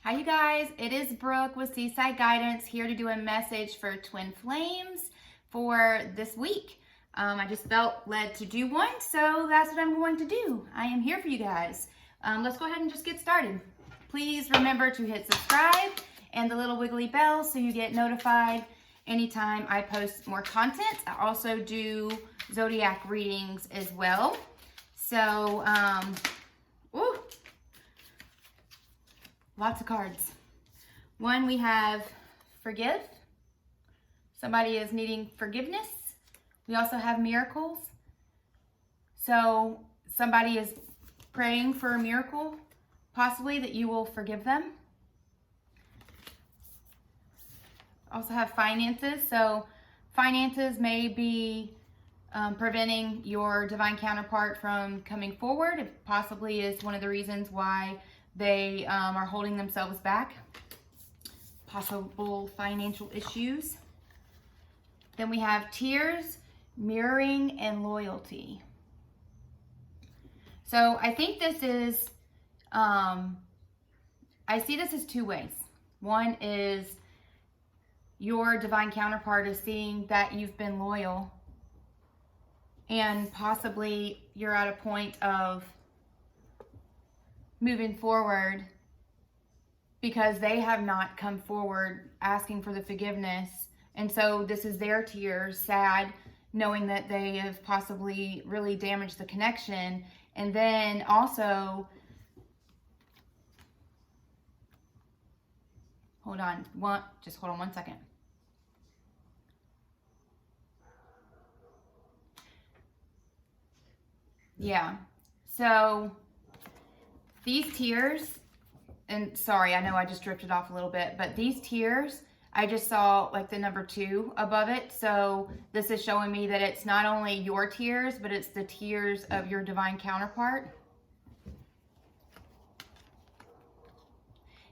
Hi you guys, it is Brooke with Seaside Guidance here to do a message for Twin Flames for this week. I just felt led to do one, so that's what I'm going to do. I am here for you guys. Let's go ahead and just get started. Please remember to hit subscribe and the little wiggly bell so you get notified anytime I post more content. I also do zodiac readings as well. So, lots of cards. One, we have forgive. Somebody is needing forgiveness. We also have miracles. So somebody is praying for a miracle, possibly that you will forgive them. Also have finances. So finances may be preventing your divine counterpart from coming forward. It possibly is one of the reasons why they are holding themselves back. Possible financial issues. Then we have tears, mirroring, and loyalty. So I think this is, I see this as two ways. One is your divine counterpart is seeing that you've been loyal, and possibly you're at a point of moving forward because they have not come forward asking for the forgiveness. And so this is their tears, sad, knowing that they have possibly really damaged the connection. And then also, hold on one second. Yeah, so these tears, and sorry, I know I just drifted off a little bit, but these tears, I just saw like the number 2 above it. So this is showing me that it's not only your tears, but it's the tears of your divine counterpart.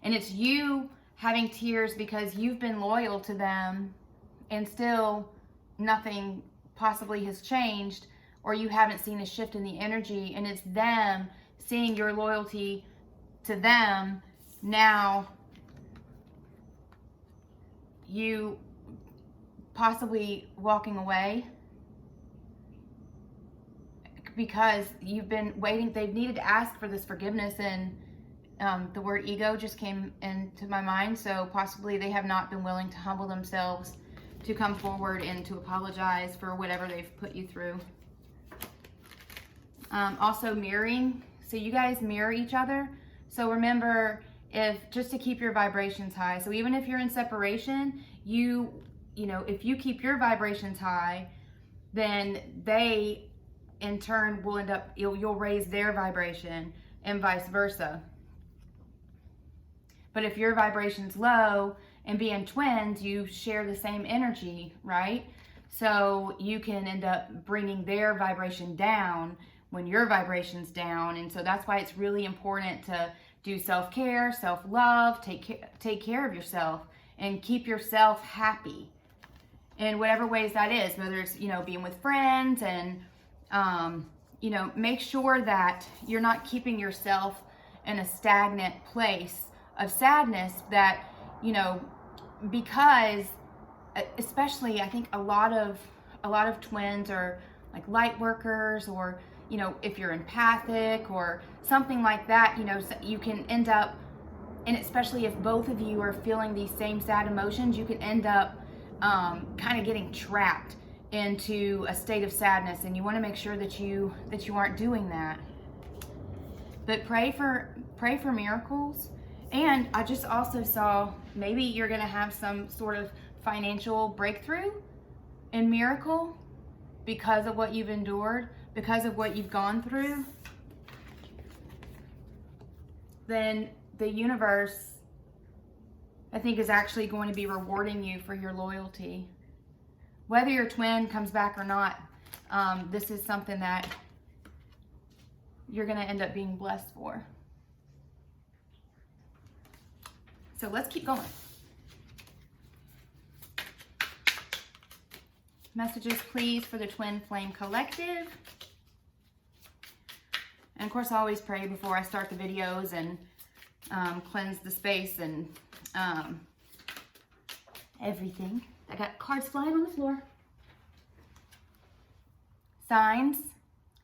And it's you having tears because you've been loyal to them and still nothing possibly has changed, or you haven't seen a shift in the energy, and it's them seeing your loyalty to them, now you possibly walking away because you've been waiting. They've needed to ask for this forgiveness, and the word ego just came into my mind. So possibly they have not been willing to humble themselves to come forward and to apologize for whatever they've put you through. Also mirroring. So you guys mirror each other. So remember, just to keep your vibrations high. So even if you're in separation, you know, if you keep your vibrations high, then they in turn will end up, you'll raise their vibration, and vice versa. But if your vibration's low, and being twins, you share the same energy, right? So you can end up bringing their vibration down when your vibration's down. And so that's why it's really important to do self-care, self-love, take care of yourself, and keep yourself happy in whatever ways that is, whether it's, you know, being with friends, and you know, make sure that you're not keeping yourself in a stagnant place of sadness that, you know, because especially I think a lot of twins are like light workers, or, you know, if you're empathic or something like that, you know, you can end up, and especially if both of you are feeling these same sad emotions, you can end up kind of getting trapped into a state of sadness, and you want to make sure that you aren't doing that. But pray for miracles. And I just also saw maybe you're going to have some sort of financial breakthrough and miracle because of what you've endured, because of what you've gone through. Then the universe, I think, is actually going to be rewarding you for your loyalty. Whether your twin comes back or not, this is something that you're going to end up being blessed for. So let's keep going. Messages, please, for the Twin Flame Collective. And of course, I always pray before I start the videos, and cleanse the space and everything. I got cards flying on the floor. Signs.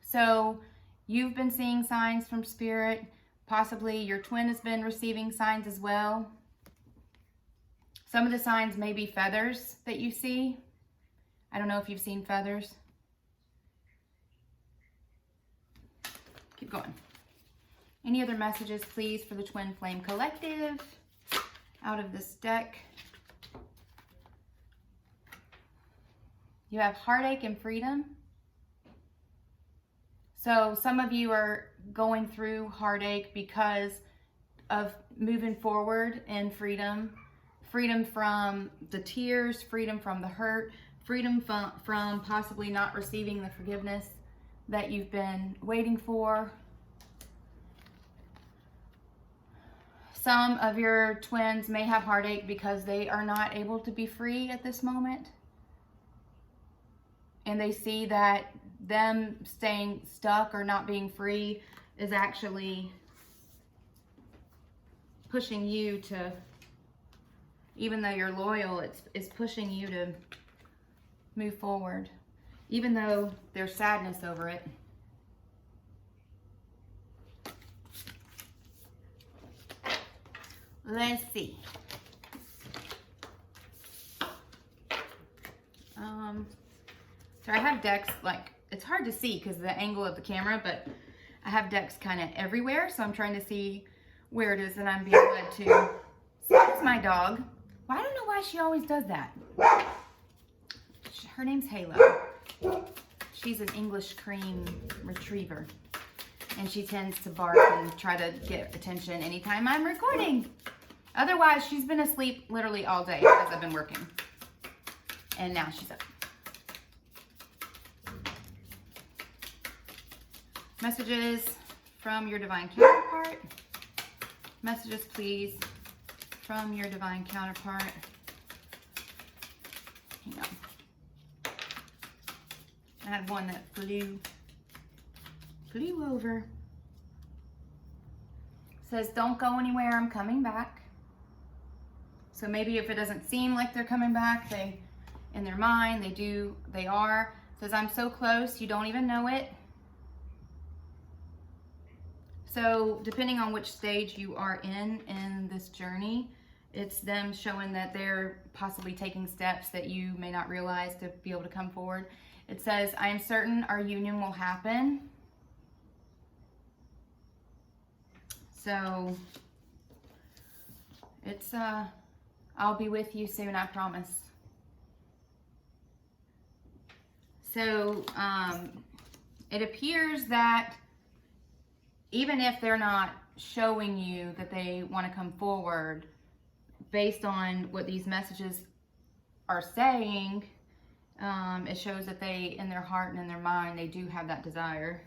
So you've been seeing signs from Spirit. Possibly your twin has been receiving signs as well. Some of the signs may be feathers that you see. I don't know if you've seen feathers. Keep going. Any other messages, please, for the Twin Flame Collective out of this deck? You have heartache and freedom. So some of you are going through heartache because of moving forward in freedom. Freedom from the tears, freedom from the hurt, freedom from possibly not receiving the forgiveness that you've been waiting for. Some of your twins may have heartache because they are not able to be free at this moment. And they see that them staying stuck or not being free is actually pushing you to, even though you're loyal, it's pushing you to move forward, even though there's sadness over it. Let's see. So I have decks, like, it's hard to see because of the angle of the camera, but I have decks kind of everywhere, so I'm trying to see where it is that I'm being led to. So that's my dog. Well, I don't know why she always does that. Her name's Halo. She's an English cream retriever, and she tends to bark and try to get attention anytime I'm recording. Otherwise, she's been asleep literally all day because I've been working. And now she's up. Messages from your divine counterpart. Messages, please, from your divine counterpart. Hang on. I had one that flew over. It says, don't go anywhere, I'm coming back. So maybe if it doesn't seem like they're coming back, in their mind, they are. It says, I'm so close, you don't even know it. So depending on which stage you are in this journey, it's them showing that they're possibly taking steps that you may not realize to be able to come forward. It says, I am certain our union will happen. So it's, I'll be with you soon, I promise. So it appears that even if they're not showing you that they want to come forward, based on what these messages are saying, it shows that they, in their heart and in their mind, they do have that desire.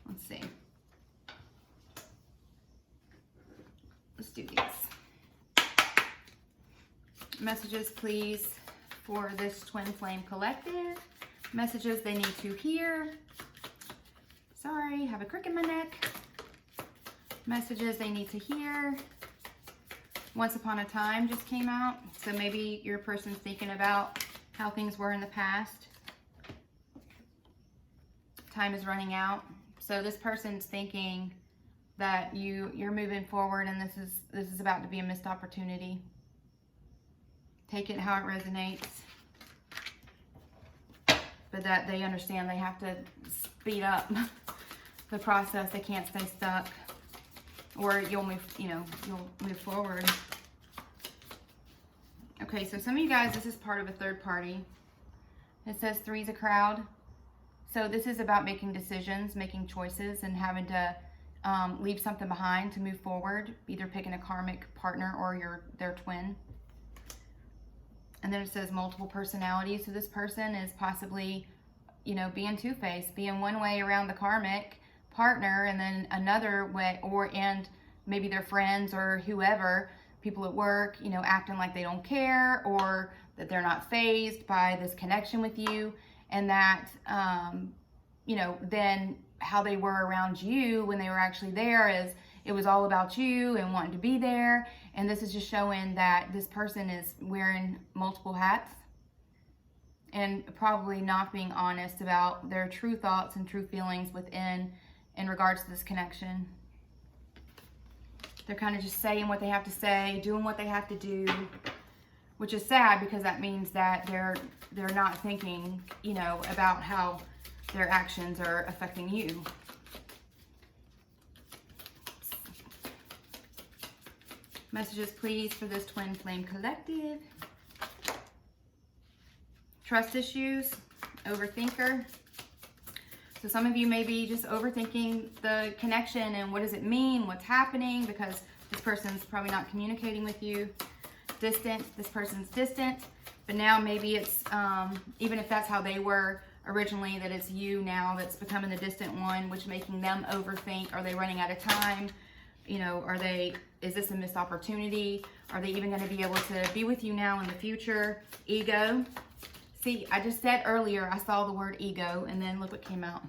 Let's see. Let's do these. Messages, please, for this Twin Flame Collective. Messages they need to hear. Sorry, have a crick in my neck. Messages they need to hear. Once Upon a Time just came out. So maybe your person's thinking about how things were in the past. Time is running out. So this person's thinking that you're moving forward and this is about to be a missed opportunity. Take it how it resonates. But that they understand they have to speed up the process. They can't stay stuck, or you'll move, you'll move forward. Okay, so some of you guys, this is part of a third party. It says three's a crowd. So this is about making decisions, making choices, and having to leave something behind to move forward, either picking a karmic partner or their twin. And then it says multiple personalities. So this person is possibly, being two-faced, being one way around the karmic partner and then another way, and maybe their friends or whoever, people at work, acting like they don't care or that they're not fazed by this connection with you. And that, then how they were around you when they were actually there is it was all about you and wanting to be there. And this is just showing that this person is wearing multiple hats and probably not being honest about their true thoughts and true feelings in regards to this connection. They're kind of just saying what they have to say, doing what they have to do, which is sad because that means that they're not thinking, you know, about how their actions are affecting you. Messages, please, for this twin flame collective. Trust issues, overthinker. So some of you may be just overthinking the connection and what does it mean, what's happening, because this person's probably not communicating with you. Distant, this person's distant, but now maybe it's, even if that's how they were originally, that it's you now that's becoming the distant one, which making them overthink. Are they running out of time? You know, is this a missed opportunity? Are they even going to be able to be with you now in the future? Ego. See, I just said earlier, I saw the word ego, and then look what came out.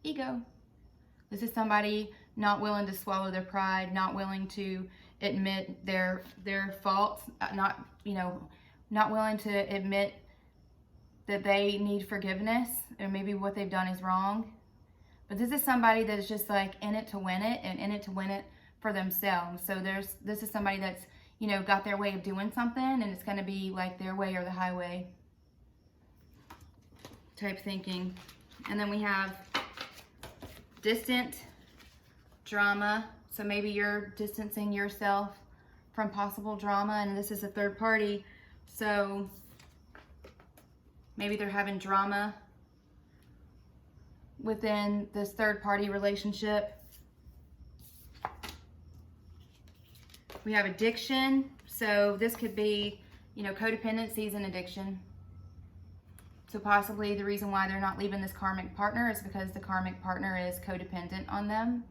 Ego. This is somebody not willing to swallow their pride, not willing to admit their faults, not willing to admit that they need forgiveness, or maybe what they've done is wrong. But this is somebody that is just like in it to win it, and in it to win it for themselves. So this is somebody that's, you know, got their way of doing something, and it's going to be like their way or the highway type thinking. And then we have distant, drama. So maybe you're distancing yourself from possible drama, and this is a third party. So maybe they're having drama within this third party relationship. We have addiction. So this could be, you know, codependency is an addiction. So possibly the reason why they're not leaving this karmic partner is because the karmic partner is codependent on them.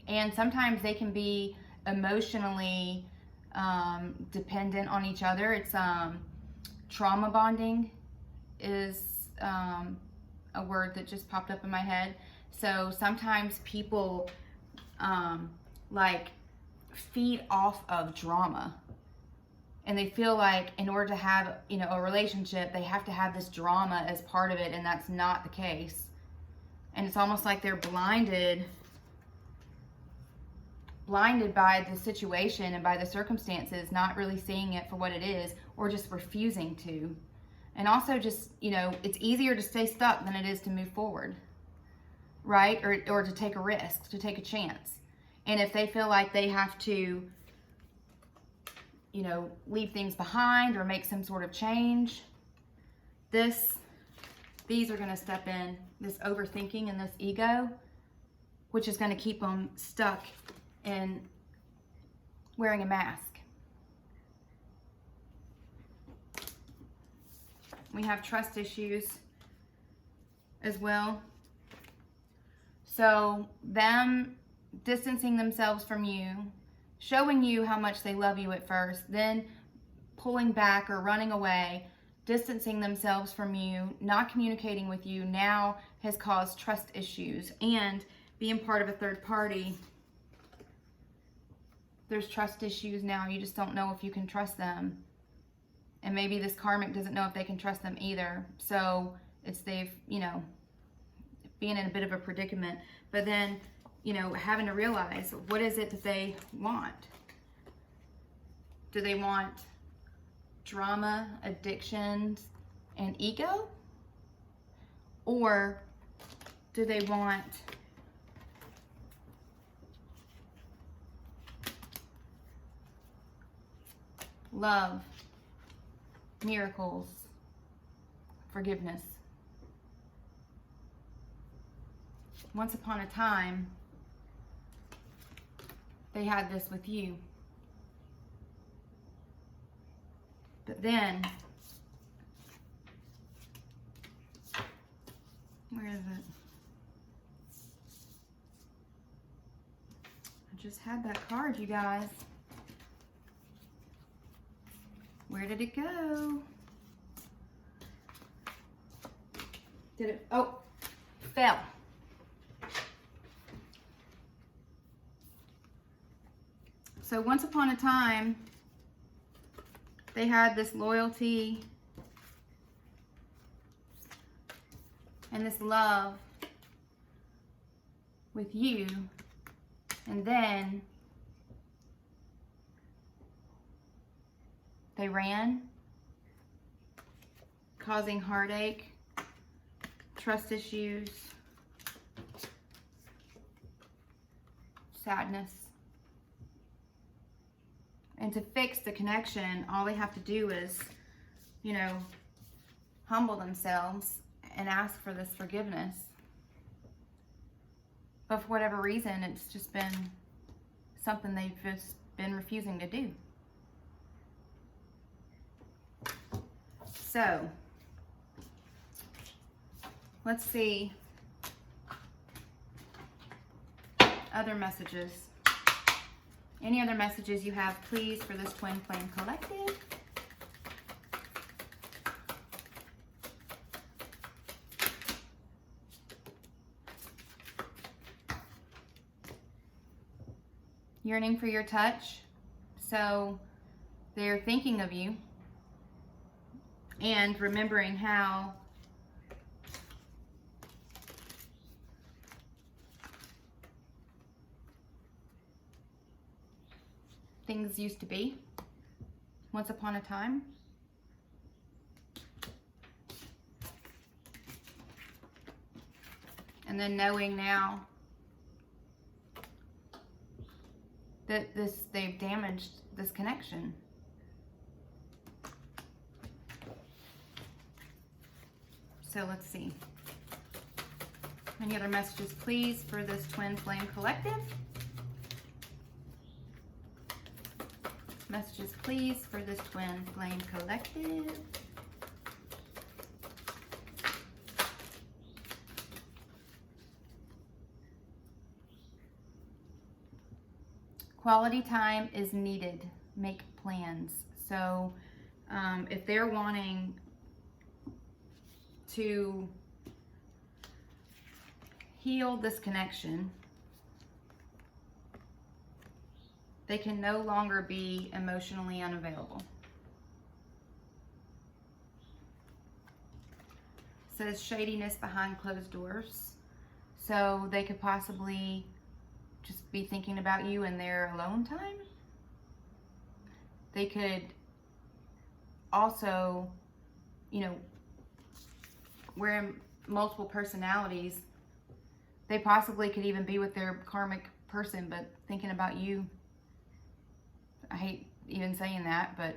And sometimes they can be emotionally dependent on each other. It's trauma bonding is a word that just popped up in my head. So sometimes people like feed off of drama, and they feel like in order to have, you know, a relationship, they have to have this drama as part of it, and that's not the case. And it's almost like they're blinded by the situation and by the circumstances, not really seeing it for what it is, or just refusing to. And also just, you know, it's easier to stay stuck than it is to move forward, right? Or to take a risk, to take a chance. And if they feel like they have to, you know, leave things behind or make some sort of change, these are going to step in, this overthinking and this ego, which is going to keep them stuck in wearing a mask. We have trust issues as well. So them distancing themselves from you, showing you how much they love you at first, then pulling back or running away, distancing themselves from you, not communicating with you, now has caused trust issues. And being part of a third party, there's trust issues now. You just don't know if you can trust them. And maybe this karmic doesn't know if they can trust them either. So they've, you know, being in a bit of a predicament. But then, you know, having to realize, what is it that they want? Do they want drama, addictions, and ego? Or do they want love, miracles, forgiveness? Once upon a time, they had this with you. But then, where is it? I just had that card, you guys. Where did it go? Did it? Oh, fell. So once upon a time, they had this loyalty and this love with you, and then they ran, causing heartache, trust issues, sadness. And to fix the connection, all they have to do is, you know, humble themselves and ask for this forgiveness. But for whatever reason, it's just been something they've just been refusing to do. So, let's see other messages. Any other messages you have, please, for this Twin Flame Collective? Yearning for your touch. So they're thinking of you and remembering how things used to be once upon a time. And then knowing now that they've damaged this connection. So let's see. Any other messages, please, for this Twin Flame Collective? Messages, please, for this Twin Flame Collective. Quality time is needed. Make plans. So if they're wanting to heal this connection, they can no longer be emotionally unavailable. It says shadiness behind closed doors. So they could possibly just be thinking about you in their alone time. They could also, you know, wear multiple personalities. They possibly could even be with their karmic person, but thinking about you. I hate even saying that, but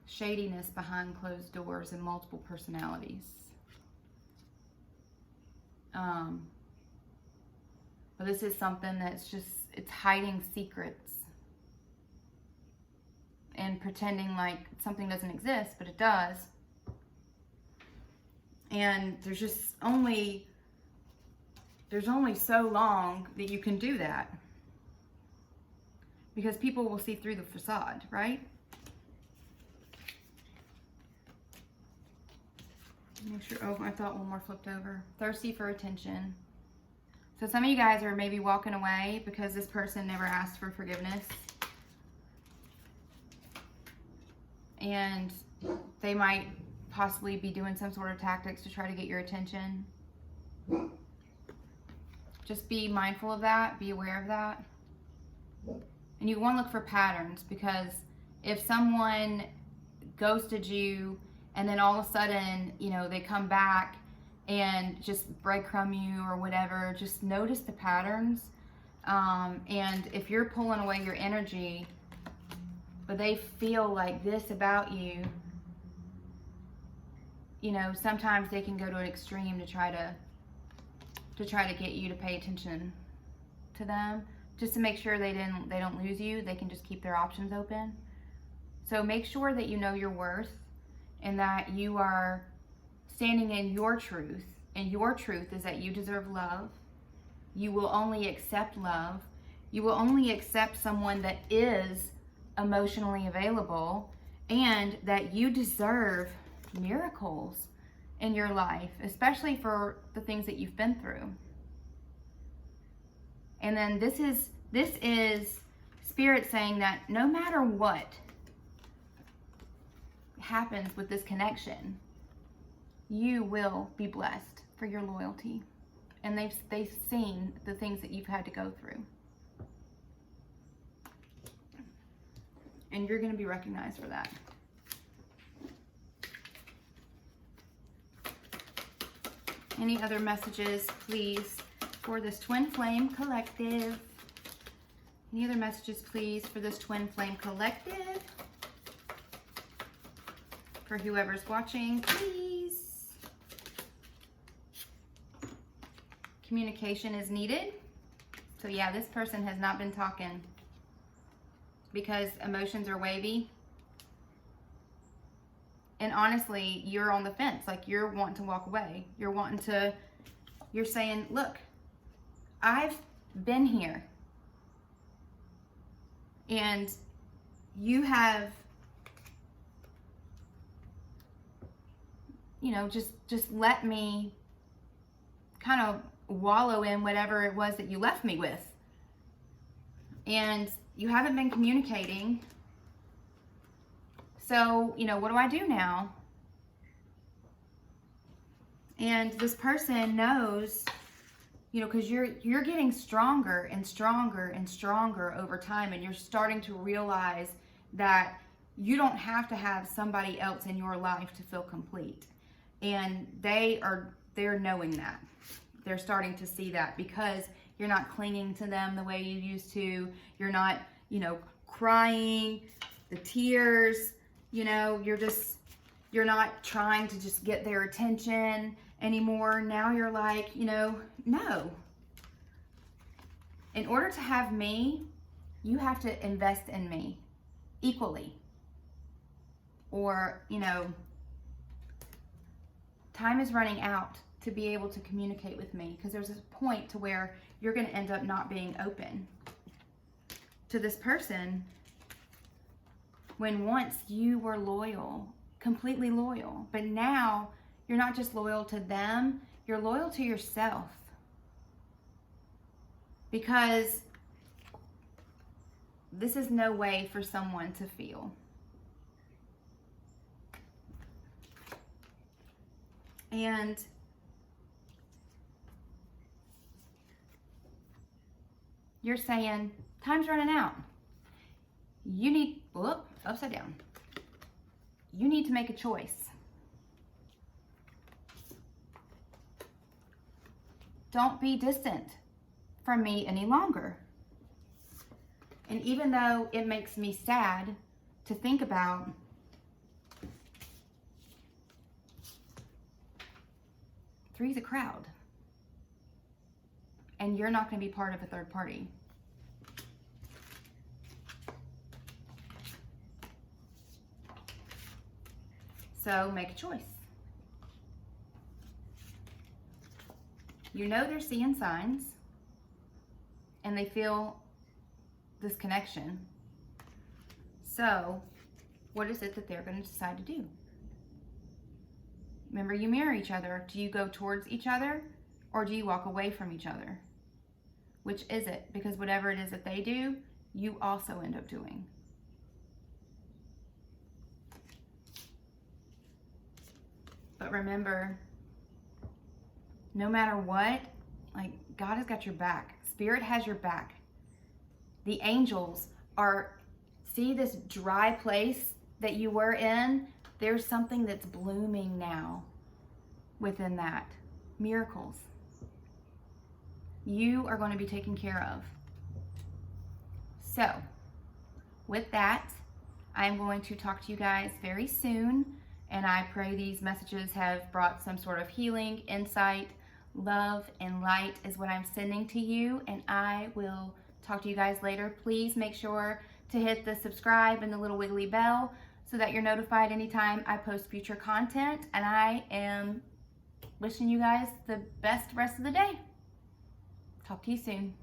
shadiness behind closed doors and multiple personalities. But this is something that's just, it's hiding secrets and pretending like something doesn't exist, but it does. And there's only so long that you can do that, because people will see through the facade, right? Make sure, oh, I thought one more flipped over. Thirsty for attention. So some of you guys are maybe walking away because this person never asked for forgiveness. And they might possibly be doing some sort of tactics to try to get your attention. Just be mindful of that, be aware of that. And you want to look for patterns, because if someone ghosted you and then all of a sudden, you know, they come back and just breadcrumb you or whatever, just notice the patterns. And if you're pulling away your energy, but they feel like this about you, you know, sometimes they can go to an extreme to try to get you to pay attention to them, just to make sure they don't lose you. They can just keep their options open. So make sure that you know your worth and that you are standing in your truth. And your truth is that you deserve love. You will only accept love. You will only accept someone that is emotionally available, and that you deserve miracles in your life, especially for the things that you've been through. And then this is Spirit saying that no matter what happens with this connection, you will be blessed for your loyalty. And they've seen the things that you've had to go through. And you're going to be recognized for that. Any other messages, please, for this Twin Flame Collective? Any other messages, please, for this Twin Flame Collective? For whoever's watching, please. Communication is needed. So yeah, this person has not been talking because emotions are wavy. And honestly, you're on the fence. Like, you're wanting to walk away. You're saying, look, I've been here. And you have, just let me kind of wallow in whatever it was that you left me with. And you haven't been communicating. So, what do I do now? And this person knows, because you're getting stronger and stronger and stronger over time, and you're starting to realize that you don't have to have somebody else in your life to feel complete. And they're knowing that. They're starting to see that because you're not clinging to them the way you used to. You're not, crying, the tears, you're not trying to just get their attention anymore. Now you're like, no. In order to have me, you have to invest in me equally. Or, time is running out to be able to communicate with me, because there's a point to where you're going to end up not being open to this person when once you were loyal, completely loyal. But now you're not just loyal to them, you're loyal to yourself. Because this is no way for someone to feel. And you're saying, time's running out. You need, upside down. You need to make a choice. Don't be distant from me any longer. And even though it makes me sad to think about, three's a crowd. And you're not going to be part of a third party. So make a choice. They're seeing signs and they feel this connection. So what is it that they're going to decide to do? Remember, you mirror each other. Do you go towards each other or do you walk away from each other? Which is it? Because whatever it is that they do, you also end up doing. But remember, no matter what, God has got your back. Spirit has your back. The angels see this dry place that you were in, there's something that's blooming now within that. Miracles. You are going to be taken care of. So, with that, I'm going to talk to you guys very soon. And I pray these messages have brought some sort of healing, insight, love, and light is what I'm sending to you. And I will talk to you guys later. Please make sure to hit the subscribe and the little wiggly bell so that you're notified anytime I post future content. And I am wishing you guys the best rest of the day. Talk to you soon.